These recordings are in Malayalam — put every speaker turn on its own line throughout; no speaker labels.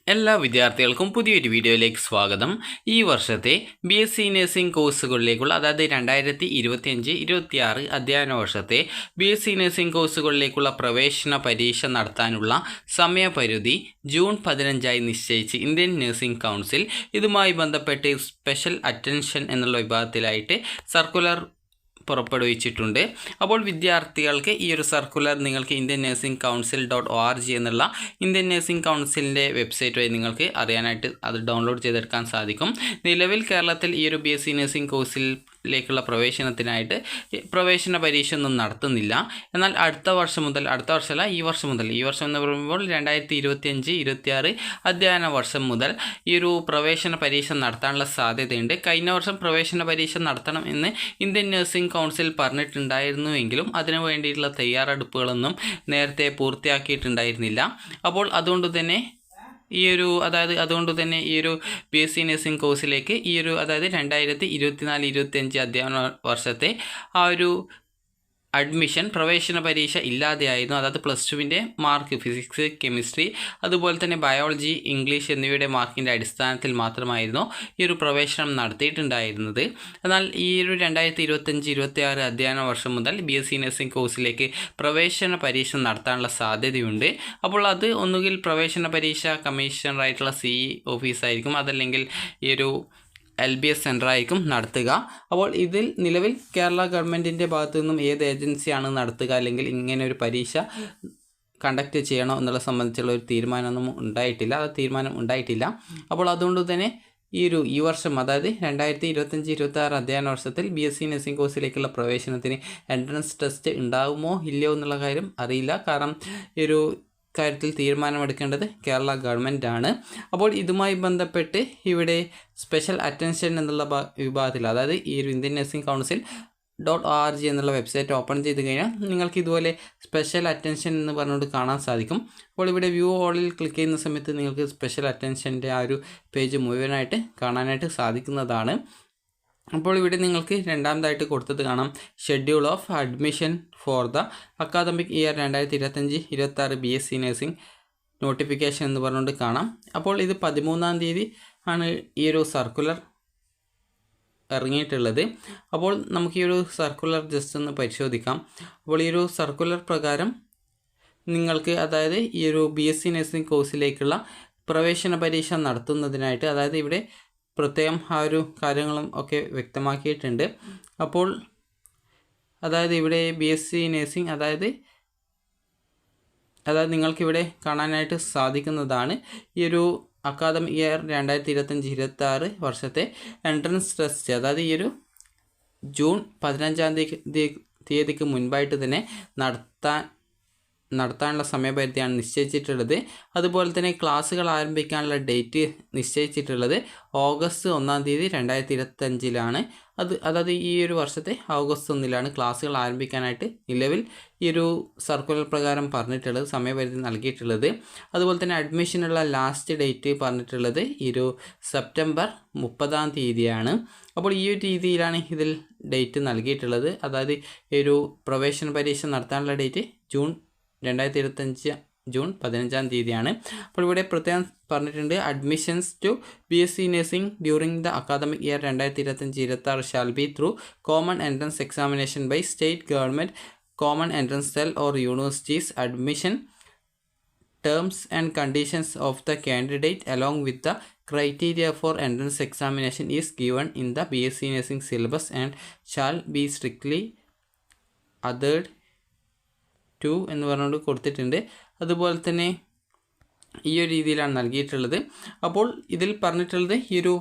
എല്ലാ വിദ്യാർത്ഥികൾക്കും പുതിയൊരു വീഡിയോയിലേക്ക് സ്വാഗതം. ഈ വർഷത്തെ BSc നഴ്സിംഗ് കോഴ്സുകളിലേക്കുള്ള അതായത് 2025-26 അധ്യയന വർഷത്തെ BSc നഴ്സിംഗ് കോഴ്സുകളിലേക്കുള്ള പ്രവേശന പരീക്ഷ നടത്താനുള്ള സമയപരിധി ജൂൺ 15 നിശ്ചയിച്ച് ഇന്ത്യൻ നഴ്സിംഗ് കൗൺസിൽ. ഇതുമായി ബന്ധപ്പെട്ട് സ്പെഷ്യൽ അറ്റൻഷൻ എന്നുള്ള വിഭാഗത്തിലായിട്ട് സർക്കുലർ പുറപ്പെടുവിച്ചിട്ടുണ്ട്. അപ്പോൾ വിദ്യാർത്ഥികൾക്ക് ഈ ഒരു സർക്കുലർ നിങ്ങൾക്ക് ഇന്ത്യൻ നഴ്സിംഗ് കൗൺസിൽ .org എന്നുള്ള ഇന്ത്യൻ നഴ്സിംഗ് കൗൺസിലിൻ്റെ വെബ്സൈറ്റ് വഴി നിങ്ങൾക്ക് അറിയാനായിട്ട് അത് ഡൗൺലോഡ് ചെയ്തെടുക്കാൻ സാധിക്കും. നിലവിൽ കേരളത്തിൽ ഈ ഒരു BSc നഴ്സിംഗ് കോഴ്സിലേക്കുള്ള പ്രവേശനത്തിനായിട്ട് പ്രവേശന പരീക്ഷ ഒന്നും നടത്തുന്നില്ല. എന്നാൽ അടുത്ത വർഷം എന്ന് പറയുമ്പോൾ 2025-26 അധ്യയന വർഷം മുതൽ ഈ ഒരു പ്രവേശന പരീക്ഷ നടത്താനുള്ള സാധ്യതയുണ്ട്. കഴിഞ്ഞ വർഷം പ്രവേശന പരീക്ഷ നടത്തണം എന്ന് ഇന്ത്യൻ നഴ്സിംഗ് കൗൺസിൽ പറഞ്ഞിട്ടുണ്ടായിരുന്നുവെങ്കിലും അതിനു വേണ്ടിയിട്ടുള്ള തയ്യാറെടുപ്പുകളൊന്നും നേരത്തെ പൂർത്തിയാക്കിയിട്ടുണ്ടായിരുന്നില്ല. അപ്പോൾ അതുകൊണ്ട് തന്നെ ഈ ഒരു BSc നഴ്സിംഗ് കോഴ്സിലേക്ക് ഈ ഒരു 2024-25 അധ്യയന വർഷത്തെ ആ ഒരു അഡ്മിഷൻ പ്രവേശന പരീക്ഷ ഇല്ലാതെയായിരുന്നു. അതായത് +2വിൻ്റെ മാർക്ക് ഫിസിക്സ്, കെമിസ്ട്രി, അതുപോലെ തന്നെ ബയോളജി, ഇംഗ്ലീഷ് എന്നിവയുടെ മാർക്കിൻ്റെ അടിസ്ഥാനത്തിൽ മാത്രമായിരുന്നു ഈ ഒരു പ്രവേശനം നടത്തിയിട്ടുണ്ടായിരുന്നത്. എന്നാൽ ഈ ഒരു 2025-26 അധ്യയന വർഷം മുതൽ BSc നഴ്സിംഗ് കോഴ്സിലേക്ക് പ്രവേശന പരീക്ഷ നടത്താനുള്ള സാധ്യതയുണ്ട്. അപ്പോൾ അത് ഒന്നുകിൽ പ്രവേശന പരീക്ഷ കമ്മീഷണറായിട്ടുള്ള CE ഓഫീസായിരിക്കും, അതല്ലെങ്കിൽ ഈ ഒരു LBS സെൻ്ററായിരിക്കും നടത്തുക. അപ്പോൾ ഇതിൽ നിലവിൽ കേരള ഗവൺമെൻറ്റിൻ്റെ ഭാഗത്തു നിന്നും ഏത് ഏജൻസിയാണ് നടത്തുക അല്ലെങ്കിൽ ഇങ്ങനെ ഒരു പരീക്ഷ കണ്ടക്ട് ചെയ്യണോ എന്നുള്ള സംബന്ധിച്ചുള്ള ഒരു തീരുമാനം ഉണ്ടായിട്ടില്ല. അപ്പോൾ അതുകൊണ്ട് തന്നെ ഈ വർഷം അതായത് 2025-26 അധ്യയന വർഷത്തിൽ BSc നഴ്സിംഗ് കോഴ്സിലേക്കുള്ള പ്രവേശനത്തിന് എൻട്രൻസ് ടെസ്റ്റ് ഉണ്ടാകുമോ ഇല്ലയോ എന്നുള്ള കാര്യം അറിയില്ല. കാരണം ഈ ഒരു കാര്യത്തിൽ തീരുമാനമെടുക്കേണ്ടത് കേരള ഗവൺമെൻറ് ആണ്. അപ്പോൾ ഇതുമായി ബന്ധപ്പെട്ട് ഇവിടെ സ്പെഷ്യൽ അറ്റൻഷൻ എന്നുള്ള വിഭാഗത്തിൽ അതായത് ഈ ഒരു ഇന്ത്യൻ നഴ്സിംഗ് കൗൺസിൽ .org എന്നുള്ള വെബ്സൈറ്റ് ഓപ്പൺ ചെയ്ത് കഴിഞ്ഞാൽ നിങ്ങൾക്ക് ഇതുപോലെ സ്പെഷ്യൽ അറ്റൻഷൻ എന്ന് പറഞ്ഞുകൊണ്ട് കാണാൻ സാധിക്കും. അപ്പോൾ ഇവിടെ വ്യൂ ഓളിൽ ക്ലിക്ക് ചെയ്യുന്ന സമയത്ത് നിങ്ങൾക്ക് സ്പെഷ്യൽ അറ്റൻഷൻ്റെ ആ ഒരു പേജ് മുഴുവനായിട്ട് കാണാനായിട്ട് സാധിക്കുന്നതാണ്. അപ്പോൾ ഇവിടെ നിങ്ങൾക്ക് രണ്ടാമതായിട്ട് കൊടുത്തത് കാണാം, schedule of admission for the academic year 2025-26 BSc nursing notification എന്ന് പറഞ്ഞുകൊണ്ട് കാണാം. അപ്പോൾ ഇത് 13-ാം തീയതി ആണ് ഈ ഒരു സർക്കുലർ ഇറങ്ങിയിട്ടുള്ളത്. അപ്പോൾ നമുക്ക് ഈ ഒരു സർക്കുലർ ജസ്റ്റ് ഒന്ന് പരിശോധിക്കാം. അപ്പോൾ ഈ ഒരു സർക്കുലർ പ്രകാരം നിങ്ങൾക്ക് അതായത് ഈ ഒരു BSc നഴ്സിംഗ് കോഴ്സിലേക്കുള്ള പ്രവേശന പരീക്ഷ നടത്തുന്നതിനായിട്ട് അതായത് ഇവിടെ പ്രത്യേകം ആ ഒരു കാര്യങ്ങളും ഒക്കെ വ്യക്തമാക്കിയിട്ടുണ്ട്. അപ്പോൾ അതായത് ഇവിടെ BSc നഴ്സിംഗ് അതായത് നിങ്ങൾക്കിവിടെ കാണാനായിട്ട് സാധിക്കുന്നതാണ് ഈ ഒരു അക്കാദമിക് ഇയർ 2025-26 വർഷത്തെ എൻട്രൻസ് ടെസ്റ്റ് അതായത് ഈ ഒരു ജൂൺ 15-ാം തീയതിക്ക് മുൻപായിട്ട് തന്നെ നടത്താനുള്ള സമയപരിധിയാണ് നിശ്ചയിച്ചിട്ടുള്ളത്. അതുപോലെ തന്നെ ക്ലാസ്സുകൾ ആരംഭിക്കാനുള്ള ഡേറ്റ് നിശ്ചയിച്ചിട്ടുള്ളത് ഓഗസ്റ്റ് 1-ാം തീയതി 2025 അതായത് ഈ ഒരു വർഷത്തെ ഓഗസ്റ്റ് 1-ലാണ് ക്ലാസ്സുകൾ ആരംഭിക്കാനായിട്ട് നിലവിൽ ഈ ഒരു സർക്കുലർ പ്രകാരം പറഞ്ഞിട്ടുള്ളത്, സമയപരിധി നൽകിയിട്ടുള്ളത്. അതുപോലെ തന്നെ അഡ്മിഷനുള്ള ലാസ്റ്റ് ഡേറ്റ് പറഞ്ഞിട്ടുള്ളത് ഈ ഒരു സെപ്റ്റംബർ 30-ാം തീയതിയാണ്. അപ്പോൾ ഈ ഒരു രീതിയിലാണ് ഇതിൽ ഡേറ്റ് നൽകിയിട്ടുള്ളത്. അതായത് ഈ ഒരു പ്രവേശന പരീക്ഷ നടത്താനുള്ള ഡേറ്റ് ജൂൺ 15-ാം തീയതിയാണ്. അപ്പോൾ ഇവിടെ പ്രത്യേകം പറഞ്ഞിട്ടുണ്ട്, admissions to BSc nursing during the academic year 2025-26 shall be through common entrance examination by state government common entrance cell or universities. Admission terms and conditions of the candidate along with the criteria for entrance examination is given in the BSc nursing syllabus and shall be strictly adhered to എന്ന് പറഞ്ഞുകൊണ്ട് കൊടുത്തിട്ടുണ്ട്. അതുപോലെ തന്നെ ഈ ഒരു രീതിയിലാണ് നൽകിയിട്ടുള്ളത്. അപ്പോൾ ഇതിൽ പറഞ്ഞിട്ടുള്ളത് ഈ ഒരു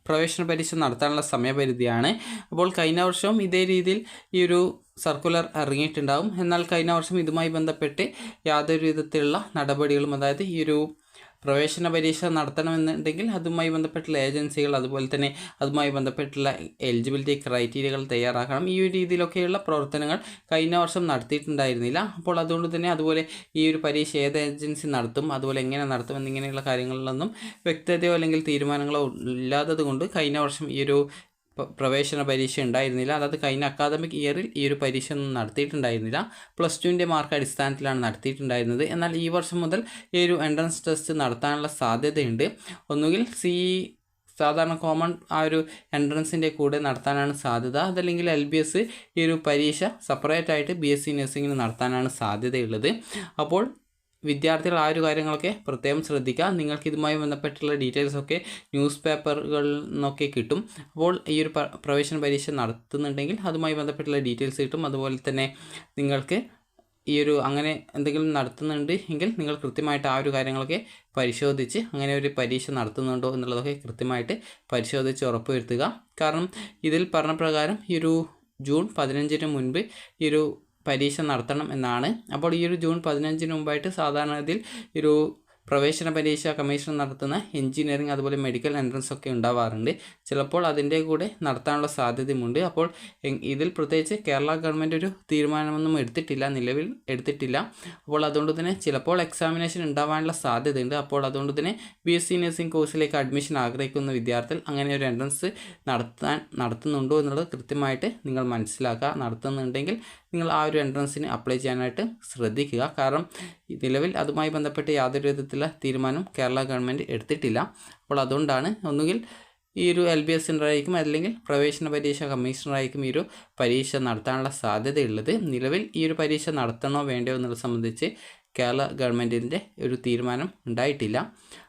പ്രവേശന പരീക്ഷ നടത്താനുള്ള സമയപരിധിയാണ്. അപ്പോൾ കഴിഞ്ഞ വർഷവും ഇതേ രീതിയിൽ ഈ ഒരു സർക്കുലർ ഇറങ്ങിയിട്ടുണ്ടാകും. എന്നാൽ കഴിഞ്ഞ വർഷം ഇതുമായി ബന്ധപ്പെട്ട് യാതൊരു വിധത്തിലുള്ള നടപടികളും അതായത് ഈ ഒരു പ്രവേശന പരീക്ഷ നടത്തണമെന്നുണ്ടെങ്കിൽ അതുമായി ബന്ധപ്പെട്ടുള്ള ഏജൻസികൾ അതുപോലെ തന്നെ അതുമായി ബന്ധപ്പെട്ടുള്ള എലിജിബിലിറ്റി ക്രൈറ്റീരിയകൾ തയ്യാറാക്കണം. ഈ ഒരു രീതിയിലൊക്കെയുള്ള പ്രവർത്തനങ്ങൾ കഴിഞ്ഞ വർഷം നടത്തിയിട്ടുണ്ടായിരുന്നില്ല. അപ്പോൾ അതുകൊണ്ട് തന്നെ അതുപോലെ ഈ ഒരു പരീക്ഷ ഏത് ഏജൻസി നടത്തും, അതുപോലെ എങ്ങനെ നടത്തും എന്നിങ്ങനെയുള്ള കാര്യങ്ങളിലൊന്നും വ്യക്തതയോ അല്ലെങ്കിൽ തീരുമാനങ്ങളോ ഇല്ലാത്തത് കൊണ്ട് കഴിഞ്ഞ വർഷം ഈ ഒരു പ്രവേശന പരീക്ഷ ഉണ്ടായിരുന്നില്ല. അതായത് കഴിഞ്ഞ അക്കാദമിക് ഇയറിൽ ഈ ഒരു പരീക്ഷ ഒന്നും നടത്തിയിട്ടുണ്ടായിരുന്നില്ല. പ്ലസ് ടുവിൻ്റെ മാർക്ക് അടിസ്ഥാനത്തിലാണ് നടത്തിയിട്ടുണ്ടായിരുന്നത്. എന്നാൽ ഈ വർഷം മുതൽ ഈ ഒരു എൻട്രൻസ് ടെസ്റ്റ് നടത്താനുള്ള സാധ്യതയുണ്ട്. ഒന്നുകിൽ സാധാരണ കോമൺ ആ ഒരു എൻട്രൻസിൻ്റെ കൂടെ നടത്താനാണ് സാധ്യത. അതല്ലെങ്കിൽ LBS ഈ ഒരു പരീക്ഷ സെപ്പറേറ്റ് ആയിട്ട് BSc നഴ്സിംഗിന് നടത്താനാണ് സാധ്യതയുള്ളത്. അപ്പോൾ വിദ്യാർത്ഥികൾ ആ ഒരു കാര്യങ്ങളൊക്കെ പ്രത്യേകം ശ്രദ്ധിക്കുക. നിങ്ങൾക്ക് ഇതുമായി ബന്ധപ്പെട്ടുള്ള ഡീറ്റെയിൽസൊക്കെ ന്യൂസ് പേപ്പറുകളിൽ നിന്നൊക്കെ കിട്ടും. അപ്പോൾ ഈ ഒരു പ്രവേശന പരീക്ഷ നടത്തുന്നുണ്ടെങ്കിൽ അതുമായി ബന്ധപ്പെട്ടുള്ള ഡീറ്റെയിൽസ് കിട്ടും. അതുപോലെ തന്നെ നിങ്ങൾക്ക് ഈ ഒരു അങ്ങനെ എന്തെങ്കിലും നടത്തുന്നുണ്ട് എങ്കിൽ നിങ്ങൾ കൃത്യമായിട്ട് ആ ഒരു കാര്യങ്ങളൊക്കെ പരിശോധിച്ച് അങ്ങനെ ഒരു പരീക്ഷ നടത്തുന്നുണ്ടോ എന്നുള്ളതൊക്കെ കൃത്യമായിട്ട് പരിശോധിച്ച് ഉറപ്പുവരുത്തുക. കാരണം ഇതിൽ പറഞ്ഞ പ്രകാരം ഈ ഒരു ജൂൺ 15 മുൻപ് ഈ ഒരു പരീക്ഷ നടത്തണം എന്നാണ്. അപ്പോൾ ഈ ഒരു ജൂൺ 15 മുമ്പായിട്ട് സാധാരണ ഇതിൽ ഒരു പ്രവേശന പരീക്ഷ കമ്മീഷൻ നടത്തുന്ന എഞ്ചിനീയറിംഗ് അതുപോലെ മെഡിക്കൽ എൻട്രൻസ് ഒക്കെ ഉണ്ടാവാറുണ്ട്. ചിലപ്പോൾ അതിൻ്റെ കൂടെ നടത്താനുള്ള സാധ്യതയുമുണ്ട്. അപ്പോൾ ഇതിൽ പ്രത്യേകിച്ച് കേരള ഗവൺമെൻറ് ഒരു തീരുമാനമൊന്നും നിലവിൽ എടുത്തിട്ടില്ല. അപ്പോൾ അതുകൊണ്ട് തന്നെ ചിലപ്പോൾ എക്സാമിനേഷൻ ഉണ്ടാവാനുള്ള സാധ്യതയുണ്ട്. അപ്പോൾ അതുകൊണ്ട് തന്നെ BSc നഴ്സിംഗ് കോഴ്സിലേക്ക് അഡ്മിഷൻ ആഗ്രഹിക്കുന്ന വിദ്യാർത്ഥികൾ അങ്ങനെ ഒരു എൻട്രൻസ് നടത്തുന്നുണ്ടോ എന്നുള്ളത് കൃത്യമായിട്ട് നിങ്ങൾ മനസ്സിലാക്കുക. നടത്തുന്നുണ്ടെങ്കിൽ നിങ്ങൾ ആ ഒരു എൻട്രൻസിന് അപ്ലൈ ചെയ്യാനായിട്ട് ശ്രദ്ധിക്കുക. കാരണം നിലവിൽ അതുമായി ബന്ധപ്പെട്ട് യാതൊരു വിധത്തിലുള്ള തീരുമാനം കേരള ഗവൺമെൻറ് എടുത്തിട്ടില്ല. അപ്പോൾ അതുകൊണ്ടാണ് ഒന്നുകിൽ ഈ ഒരു LBS സെൻ്ററായിരിക്കും അല്ലെങ്കിൽ പ്രവേശന പരീക്ഷ കമ്മീഷണറായിരിക്കും ഈ ഒരു പരീക്ഷ നടത്താനുള്ള സാധ്യതയുള്ളത്. നിലവിൽ ഈ ഒരു പരീക്ഷ നടത്തണോ വേണ്ടയോ എന്നുള്ളത് സംബന്ധിച്ച് കേരള ഗവൺമെൻറ്റിൻ്റെ ഒരു തീരുമാനം ഉണ്ടായിട്ടില്ല.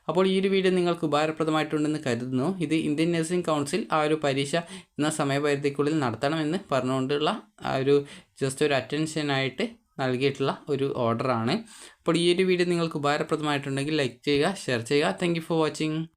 അപ്പോൾ ഈ ഒരു വീഡിയോ നിങ്ങൾക്ക് ഉപകാരപ്രദമായിട്ടുണ്ടെന്ന് കരുതുന്നു. ഇത് ഇന്ത്യൻ നഴ്സിംഗ് കൗൺസിൽ ആ ഒരു പരീക്ഷ എന്ന സമയപരിധിക്കുള്ളിൽ നടത്തണമെന്ന് പറഞ്ഞുകൊണ്ടുള്ള ആ ഒരു ജസ്റ്റ് ഒരു അറ്റൻഷനായിട്ട് നൽകിയിട്ടുള്ള ഒരു ഓർഡറാണ്. അപ്പോൾ ഈ ഒരു വീഡിയോ നിങ്ങൾക്ക് ഉപകാരപ്രദമായിട്ടുണ്ടെങ്കിൽ ലൈക്ക് ചെയ്യുക, ഷെയർ ചെയ്യുക. Thank you for watching.